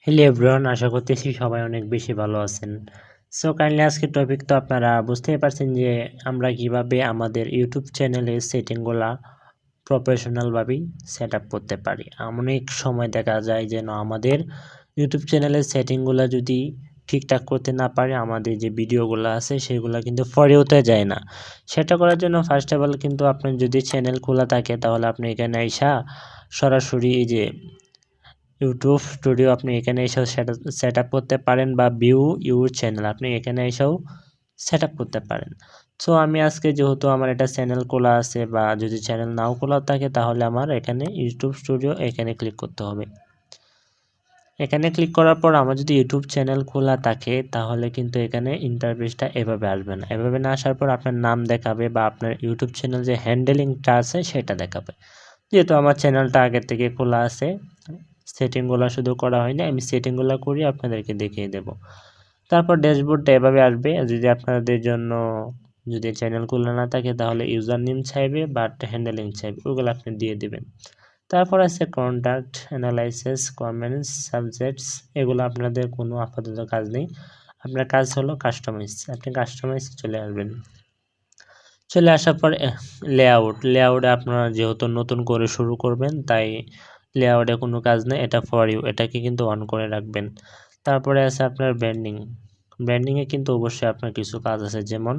Hello everyone, আশা করতেছি সবাই অনেক বেশি ভালো আছেন। সো কাইন্ডলি আজকের টপিক তো আপনারা বুঝতেই পারছেন যে আমরা কিভাবে আমাদের ইউটিউব চ্যানেলের সেটিংগুলা প্রফেশনালভাবেই সেট আপ করতে পারি। অনেক সময় দেখা যায় যেন আমাদের ইউটিউব চ্যানেলের সেটিংগুলা যদি ঠিকঠাক করতে না পারি, আমাদের যে ভিডিওগুলো আছে সেগুলো কিন্তু ফরেওতে যায় না। সেটা করার জন্য ফার্স্ট অফ অল কিন্তু আপনার যদি চ্যানেল খোলা থাকে তাহলে আপনি এখানে আইসা সরাসরি এই যে ইউটিউব স্টুডিও আপনি এখানে এসেও সেট আপ করতে পারেন, বা ভিউ ইউর চ্যানেল আপনি এখানে এসেও সেট আপ করতে পারেন। সো আমি আজকে যেহেতু আমার এটা চ্যানেল খোলা আছে, বা যদি চ্যানেল নাও খোলা থাকে তাহলে আমার এখানে ইউটিউব স্টুডিও এখানে ক্লিক করতে হবে। এখানে ক্লিক করার পর আমার যদি ইউটিউব চ্যানেল খোলা থাকে তাহলে কিন্তু এখানে ইন্টারফেসটা এভাবে আসবে না। এভাবে না আসার পর আপনার নাম দেখাবে, বা আপনার ইউটিউব চ্যানেল যে হ্যান্ডেলিংটা আছে সেটা দেখাবে। যেহেতু আমার চ্যানেলটা আগের থেকে খোলা আছে, সেটিংগুলো শুধু করা হয়নি, আমি সেটিংগুলো করি আপনাদেরকে দেখিয়ে দেব। তারপর ড্যাশবোর্ডটা এভাবে আসবে। যদি আপনাদের জন্য যদি চ্যানেল খোলা না থাকে তাহলে ইউজার নেম চাইবে, বাট হ্যান্ডেলিং চাইবে, ওগুলো আপনি দিয়ে দিবেন। তারপর আছে কন্ট্যাক্ট, অ্যানালাইসিস, কমেন্টস, সাবজেক্টস, এগুলো আপনাদের কোনো আপাতত কাজ নেই। আপনার কাজ হলো কাস্টমাইজ। আপনি কাস্টমাইজে চলে আসবেন। চলে আসার পর লেআউটে আপনারা যেহেতু নতুন করে শুরু করবেন তাই লেআউটে কোনো কাজ নেই, এটা ফর ইউ, এটাকে কিন্তু অন করে রাখবেন। তারপরে আছে আপনার ব্র্যান্ডিংয়ে কিন্তু অবশ্যই আপনার কিছু কাজ আছে, যেমন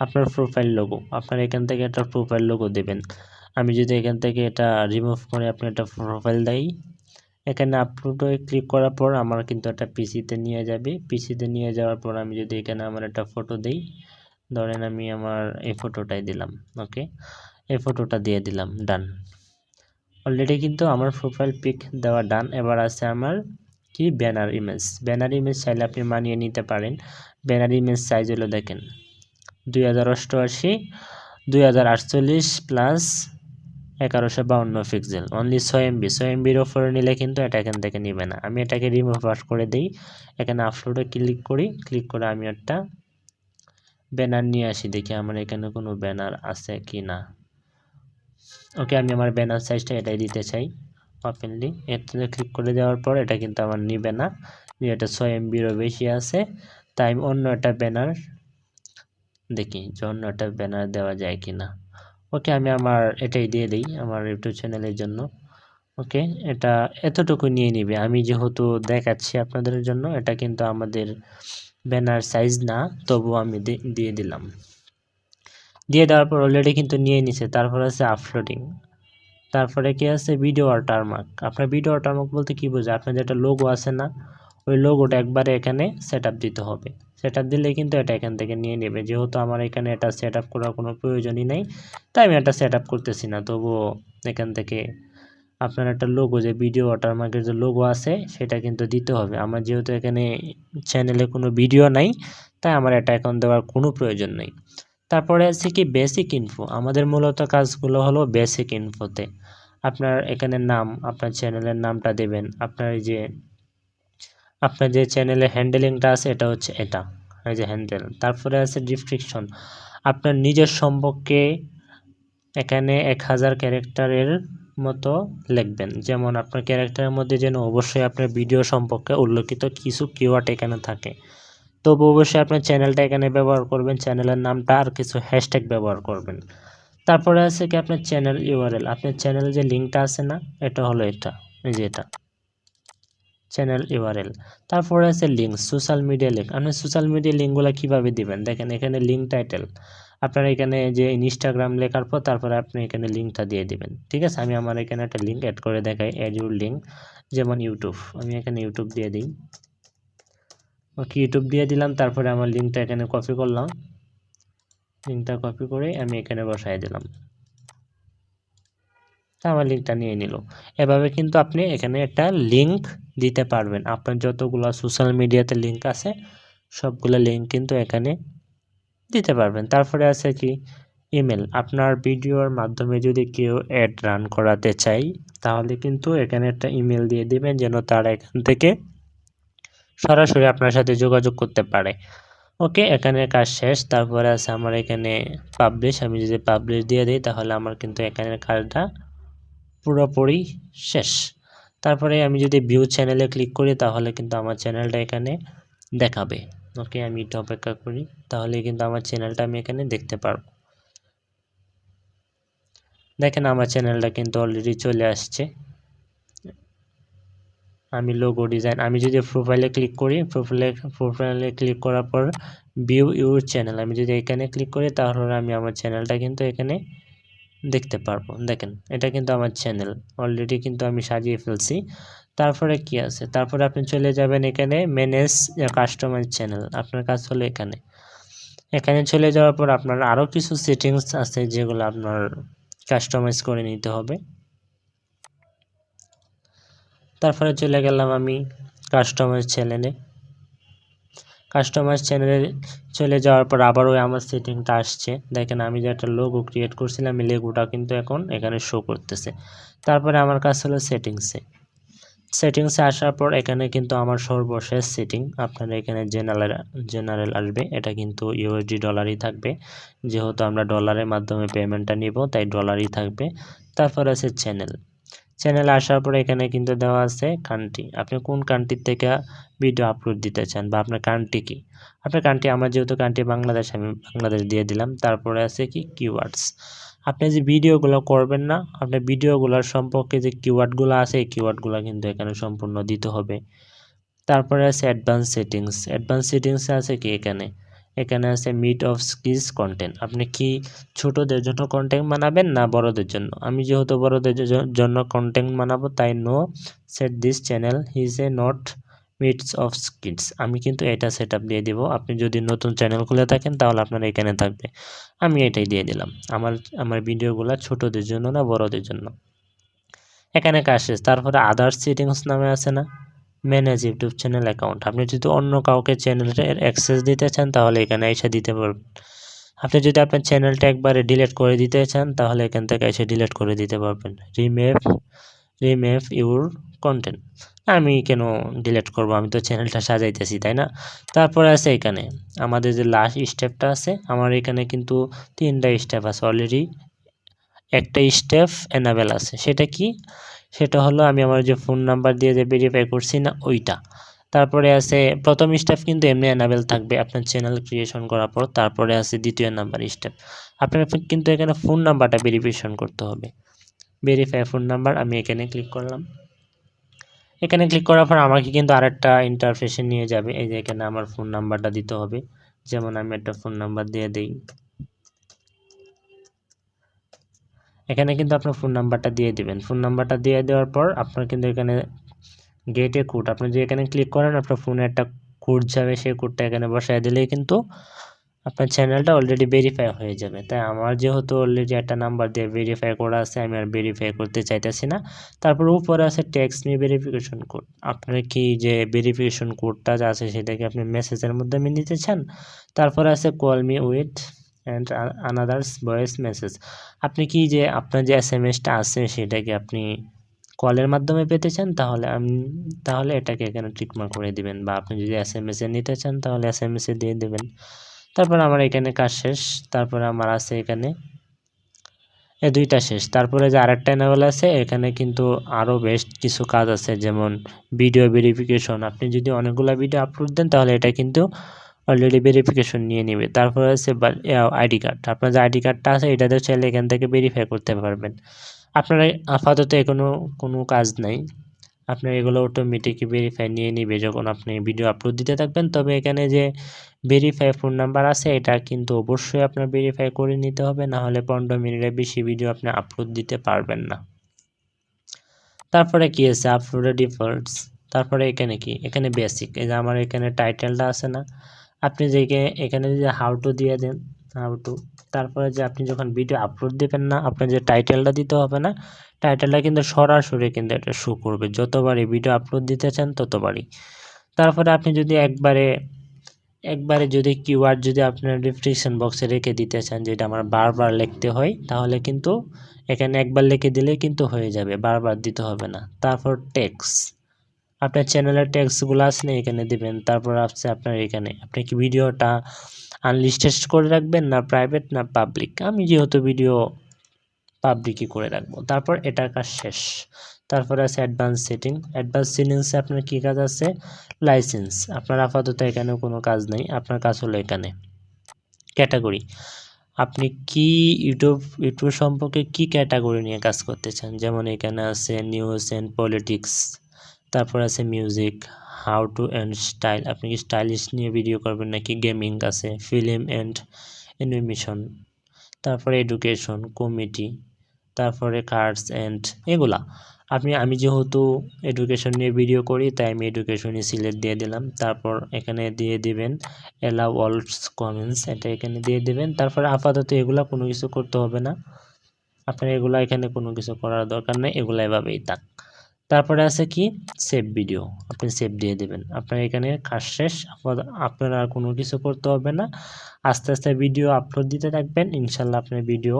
আপনার প্রোফাইল লোগো। আপনার এখান থেকে একটা প্রোফাইল লোগো দেবেন। আমি যদি এখান থেকে এটা রিমুভ করে আপনি একটা প্রোফাইল দেই, এখানে আপলোডে ক্লিক করার পর আমার কিন্তু একটা পিসিতে নিয়ে যাবে। পিসিতে নিয়ে যাওয়ার পর আমি যদি এখানে আমার একটা ফটো দেই, ধরেন আমি আমার এই ফটোটাই দিলাম, ওকে, এই ফটোটা দিয়ে দিলাম, ডান। অলরেডি কিন্তু আমার প্রোফাইল পিক দেওয়া ডান। এবার আছে আমার কি ব্যানার ইমেজ চাইলে আপনি মানিয়ে নিতে পারেন। ব্যানার ইমেজ সাইজ হলো দেখেন 2088 2048 প্লাস 1152 পিক্সেল, অনলি 6 MB ওপরে নিলে কিন্তু এটা এখান থেকে নিবে না। আমি এটাকে রিমুভ করে দিই, এখানে আপলোডে ক্লিক করে আমি একটা ব্যানার নিয়ে আসি, দেখি আমার এখানে কোনো ব্যানার আছে কি না। ওকে, আমি আমার ব্যানার সাইজটা এটাই দিতে চাই ওপেনলি। এটাতে ক্লিক করে দেওয়ার পর এটা কিন্তু আমার নিবে না, এটা 6 MBরও বেশি আছে। তাই আমি অন্য একটা ব্যানার দেখি যে অন্য একটা ব্যানার দেওয়া যায় কি না। ওকে, আমি আমার এটাই দিয়ে দিই আমার ইউটিউব চ্যানেলের জন্য। ওকে, এটা এতটুকু নিয়ে নিবে। আমি যেহেতু দেখাচ্ছি আপনাদের জন্য, এটা কিন্তু আমাদের ব্যানার সাইজ না, তবু আমি দিয়ে দিলাম। দিয়ে দেওয়ার পর অলরেডি কিন্তু নিয়ে নিছে। তারপর আছে আপলোডিং, তারপরে কি আছে ভিডিও ওয়াটারমার্ক। আপনার ভিডিও ওয়াটারমার্ক বলতে কি বোঝায়, আপনার যেটা লোগো আছে না, ওই লোগোটা একবারে এখানে সেট দিতে হবে। সেট দিলে কিন্তু এটা এখান থেকে নিয়ে নেবে। যেহেতু আমার এখানে এটা সেট করার কোনো প্রয়োজনই নেই, তাই আমি এটা সেট করতেছি না। তবুও এখান থেকে আপনার একটা লোগো, যে ভিডিও ওয়াটারমার্কের যে লোগো আছে সেটা কিন্তু দিতে হবে। আমার যেহেতু এখানে চ্যানেলে কোনো ভিডিও নাই, তাই আমার এটা এখন দেওয়ার কোনো প্রয়োজন নেই। তারপরে আছে কি বেসিক ইনফো। আমাদের মূলত কাজগুলো হলো বেসিক ইনফোতে। আপনার এখানে নাম, আপনার চ্যানেলের নামটা দেবেন। আপনার যে চ্যানেলের হ্যান্ডেলিংটা আছে এটা হচ্ছে এটা, এই যে হ্যান্ডেল। তারপরে আছে ডিসক্রিপশন, আপনার নিজের সম্পর্কে এখানে 1000 ক্যারেক্টারের মতো লিখবেন। যেমন আপনার ক্যারেক্টারের মধ্যে যেন অবশ্যই আপনার ভিডিও সম্পর্কে উল্লেখিত কিছু কিওয়ার্ড এখানে থাকে। তবু অবশ্যই আপনার চ্যানেলটা এখানে ব্যবহার করবেন, চ্যানেলের নামটা আর কিছু হ্যাশট্যাগ ব্যবহার করবেন। তারপরে আছে কি আপনার চ্যানেল ইউআরএল। আপনার চ্যানেল যে লিঙ্কটা আছে না, এটা হলো এটা, এই যে এটা চ্যানেল ইউআরএল। তারপরে আছে লিঙ্ক, সোশ্যাল মিডিয়া লিঙ্ক। আপনি সোশ্যাল মিডিয়া লিঙ্কগুলো কীভাবে দিবেন দেখেন, এখানে লিঙ্ক টাইটেল আপনার এখানে যে ইনস্টাগ্রাম লেখার পর তারপরে আপনি এখানে লিঙ্কটা দিয়ে দিবেন। ঠিক আছে, আমি আমার এখানে একটা লিঙ্ক অ্যাড করে দেখাই, অ্যাড ইউর লিঙ্ক, যেমন ইউটিউব। আমি এখানে ইউটিউব দিয়ে দিই। ওকে, ইউটিউব দিয়ে দিলাম। তারপরে আমার লিঙ্কটা এখানে কপি করলাম, লিঙ্কটা কপি করে আমি এখানে বসাই দিলাম। আমার লিঙ্কটা নিয়ে নিল। এভাবে কিন্তু আপনি এখানে একটা লিঙ্ক দিতে পারবেন। আপনার যতগুলো সোশ্যাল মিডিয়াতে লিঙ্ক আছে সবগুলো লিঙ্ক কিন্তু এখানে দিতে পারবেন। তারপরে আছে কি ইমেল। আপনার ভিডিওর মাধ্যমে যদি কেউ অ্যাড রান করাতে চাই তাহলে কিন্তু এখানে একটা ইমেল দিয়ে দিবেন, যেন তারা এখান থেকে সরাসরি আপনার সাথে যোগাযোগ করতে পারে। ওকে, এখানে কাজ শেষ। তারপরে আছে আমার এখানে পাবলিশ। আমি যদি পাবলিশ দিয়ে দিই তাহলে আমার কিন্তু এখানের কাজটা পুরোপুরি শেষ। তারপরে আমি যদি ভিউ চ্যানেলে ক্লিক করি তাহলে কিন্তু আমার চ্যানেলটা এখানে দেখাবে। ওকে, আমি একটু অপেক্ষা করি, তাহলে কিন্তু আমার চ্যানেলটা আমি এখানে দেখতে পারবো। দেখেন আমার চ্যানেলটা কিন্তু অলরেডি চলে আসছে। আমি লোগো ডিজাইন, আমি যদি প্রোফাইলে ক্লিক করি, প্রোফাইলে ক্লিক করার পর ভিউ ইউর চ্যানেল আমি যদি এখানে ক্লিক করি তাহলে আমি আমার চ্যানেলটা কিন্তু এখানে দেখতে পারবো। দেখেন এটা কিন্তু আমার চ্যানেল অলরেডি কিন্তু আমি সাজিয়ে ফেলছি। তারপরে কি আছে, তারপরে আপনি চলে যাবেন এখানে ম্যানেজ কাস্টমাইজ চ্যানেল। আপনার কাজ হলো এখানে চলে যাওয়ার পর আপনার আরও কিছু সেটিংস আছে যেগুলো আপনার কাস্টমাইজ করে নিতে হবে। তারপরে চলে গেলাম আমি কাস্টমাইজ চ্যানেলে। কাস্টমাইজ চ্যানেলে চলে যাওয়ার পর আবারও আমার সেটিংটা আসছে। দেখেন আমি যে একটা লোগো ক্রিয়েট করছিলাম এই লোগোটা কিন্তু এখন এখানে শো করতেছে। তারপরে আমার কাজ হলো সেটিংসে আসার পর এখানে কিন্তু আমার সর্বশেষ সেটিং, আপনার এখানে জেনারেল আসবে। এটা কিন্তু ইউএসডি ডলারই থাকবে, যেহেতু আমরা ডলারের মাধ্যমে পেমেন্টটা নিব তাই ডলারই থাকবে। তারপর আছে চ্যানেলে আসার পর এখানে কিন্তু দেওয়া আছে কান্ট্রি, আপনি কোন কান্ট্রি থেকে ভিডিও আপলোড দিতে চান বা আপনার কান্ট্রি কি। আপনার কান্ট্রি, আমার যেহেতু কান্ট্রি বাংলাদেশ, আমি বাংলাদেশ দিয়ে দিলাম। তারপরে আছে কি কিওয়ার্ডস, আপনি যে ভিডিওগুলো করবেন না, আপনার ভিডিওগুলোর সম্পর্কে যে কিওয়ার্ডগুলো আছে এই কিওয়ার্ডগুলো কিন্তু এখানে সম্পূর্ণ দিতে হবে। তারপরে আছে অ্যাডভান্স সেটিংসে আছে কি এখানে আছে মিড অফ স্কিলস কন্টেন্ট, আপনি কি ছোটদের জন্য কন্টেন্ট বানাবেন না বড়দের জন্য। আমি যেহেতু বড়দের জন্য কন্টেন্ট বানাবো তাই no set this channel his a not mids of skills, আমি কিন্তু এটা সেট আপ দিয়ে দিব। আপনি যদি নতুন চ্যানেল খুলে থাকেন তাহলে আপনার এখানে থাকবে, আমি এটাই দিয়ে দিলাম। আমার ভিডিওগুলো ছোটদের জন্য না বড়দের জন্য। এখানে কাজ শেষ। তারপরে আদার্স সেটিংস নামে আছে না, ম্যানেজ ইউটিউব চ্যানেল অ্যাকাউন্ট, আপনি যদি অন্য কাউকে চ্যানেলের অ্যাক্সেস দিতে চান তাহলে এখানে এসে দিতে পারবেন। আপনি যদি আপনার চ্যানেলটা একবারে ডিলিট করে দিতে চান তাহলে এখান থেকে এসে ডিলিট করে দিতে পারবেন। রিমেভ ইউর কন্টেন্ট, আমি কেন ডিলিট করব, আমি তো চ্যানেলটা সাজাইতেছি তাই না। তারপরে আছে এখানে আমাদের যে লাস্ট স্টেপটা আছে, আমার এখানে কিন্তু 3টা স্টেপ আছে অলরেডি, একটা স্টেপ এনাবেল আছে। সেটা হলো আমি আমার যে ফোন নাম্বার দিয়ে যে ভেরিফাই করছি না ওইটা। তারপরে আছে প্রথম স্টেপ কিন্তু এমনি এনাবেল থাকবে আপনার চ্যানেল ক্রিয়েশন করার পর। তারপরে আছে দ্বিতীয় নাম্বার স্টেপ, আপনার কিন্তু এখানে ফোন নাম্বারটা ভেরিফিকেশন করতে হবে। ভেরিফাই ফোন নাম্বার, আমি এখানে ক্লিক করলাম। এখানে ক্লিক করার পর আমাকে কিন্তু আরেকটা ইন্টারফেসে নিয়ে যাবে। এই যে এখানে আমার ফোন নাম্বারটা দিতে হবে, যেমন আমি একটা ফোন নাম্বার দিয়ে দিই। এখানে কিন্তু আপনার ফোন নাম্বারটা দিয়ে দিবেন। ফোন নাম্বারটা দিয়ে দেওয়ার পর আপনার কিন্তু এখানে গেটে কোড, আপনি যদি এখানে ক্লিক করেন আপনার ফোনে একটা কোড যাবে, সেই কোডটা এখানে বসায় দিলেই কিন্তু আপনার চ্যানেলটা অলরেডি ভেরিফাই হয়ে যাবে। তাই আমার যেহেতু অলরেডি একটা নাম্বার দিয়ে ভেরিফাই করা আছে, আমি আর ভেরিফাই করতে চাইতেছি না। তারপর উপরে আছে টেক্সট মি ভেরিফিকেশন কোড, আপনার কি যে ভেরিফিকেশন কোডটা যা আছে সেটাকে আপনি মেসেজের মধ্যে নিতে চান। তারপর আছে call me with and another's voice message, আপনি কি যে আপনার যে এসএমএসটা আছে সেটাকে আপনি কলের মাধ্যমে পেতে চান তাহলে এটাকে এখানে টিকমার্ক করে দিবেন, বা আপনি যদি এসএমএস এ নিতে চান তাহলে এসএমএস এ দিয়ে দেবেন। তারপর আমার এখানে কাজ শেষ। তারপরে আমার আছে এখানে এই দুইটা শেষ। তারপরে যে আরেকটা এনাবেল আছে, এখানে কিন্তু আরও বেশ কিছু কাজ আছে, যেমন ভিডিও ভেরিফিকেশন, আপনি যদি অনেকগুলো ভিডিও আপলোড দেন তাহলে এটা কিন্তু অলরেডি ভেরিফিকেশন নিয়ে নেবে। তারপরে আছে আইডি কার্ড, আপনার যে আইডি কার্ডটা আছে এটাতে চাইলে এখান থেকে ভেরিফাই করতে পারবেন। আপনার আপাতত কোনো কাজ নাই, আপনার এগুলো অটোমেটিক ভেরিফাই নিয়ে নিবে যখন আপনি ভিডিও আপলোড দিতে থাকবেন। তবে এখানে যে ভেরিফাই ফোন নাম্বার আছে এটা কিন্তু অবশ্যই আপনার ভেরিফাই করে নিতে হবে, না হলে 15 মিনিটের বেশি ভিডিও আপনি আপলোড দিতে পারবেন না। তারপরে কি আছে আপলোডের ডিফল্টস, তারপরে এখানে কি এখানে বেসিক, এই যে আমার এখানে টাইটেলটা আছে না, আপনি যে এখানে যে হাউ টু দিয়ে দেন তারপরে যে আপনি যখন ভিডিও আপলোড দেবেন না আপনার যে টাইটেলটা দিতে হবে না, টাইটেলটা কিন্তু সরাসরি কিন্তু এটা শো করবে যতবারই ভিডিও আপলোড দিতে চান ততবারই। তারপরে আপনি যদি একবারে যদি কিওয়ার্ড যদি আপনার ডেসক্রিপশন বক্সে রেখে দিতে চান, যেটা আমার বারবার লিখতে হয়, তাহলে কিন্তু এখানে একবার লিখে দিলে কিন্তু হয়ে যাবে, বারবার দিতে হবে না। তারপর টেক্সট, আপনার চ্যানেলের টেক্সটগুলো আছে না এখানে দিবেন। তারপর আছে আপনার এখানে আপনি কি ভিডিওটা আনলিস্টেড করে রাখবেন না প্রাইভেট না পাবলিক, আমি যেহেতু ভিডিও পাবলিকই করে রাখবো। তারপর এটার কাজ শেষ। তারপরে আছে অ্যাডভান্স সেটিং। অ্যাডভান্স সেটিংসে আপনার কী কাজ আছে, লাইসেন্স। আপনার আপাতত এখানে কোনো কাজ নেই, আপনার কাজ হলো এখানে ক্যাটাগরি। আপনি কি ইউটিউব সম্পর্কে কি ক্যাটাগরি নিয়ে কাজ করতে চান, যেমন এখানে আছে নিউজ অ্যান্ড পলিটিক্স, তারপর আছে music, how to and style, আপনি কি স্টাইলিশ নিয়ে ভিডিও করবেন নাকি গেমিং আছে, ফিল্ম অ্যান্ড অ্যানিমেশন, তারপরে এডুকেশন, কমেডি, তারপরে কার্ডস অ্যান্ড এগুলা। আমি যেহেতু এডুকেশন নিয়ে ভিডিও করি তাই আমি এডুকেশনই সিলেক্ট দিয়ে দিলাম। তারপর এখানে দিয়ে দিবেন অ্যালাউ অল কমেন্টস, এটা এখানে দিয়ে দিবেন। তারপরে আপাতত এগুলা কোনো কিছু করতে হবে না, আপনার এগুলা এখানে কোনো কিছু করার দরকার নেই, এগুলা এভাবেই থাক। তারপরে আছে কি সেভ ভিডিও, আপনি সেভ দিয়ে দেবেন। আপনার এখানে কাজ শেষ, আপনার আর কোনো কিছু করতে হবে না। আস্তে আস্তে ভিডিও আপলোড দিতে থাকবেন, ইনশাল্লাহ আপনার ভিডিও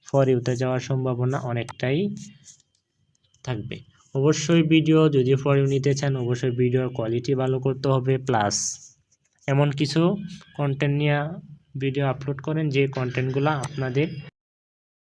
ফর ইউতে যাওয়ার সম্ভাবনা অনেকটাই থাকবে। অবশ্যই ভিডিও যদি ফর ইউ নিতে চান অবশ্যই ভিডিওর কোয়ালিটি ভালো করতে হবে, প্লাস এমন কিছু কন্টেন্ট নিয়ে ভিডিও আপলোড করেন যে কন্টেন্টগুলো আপনাদের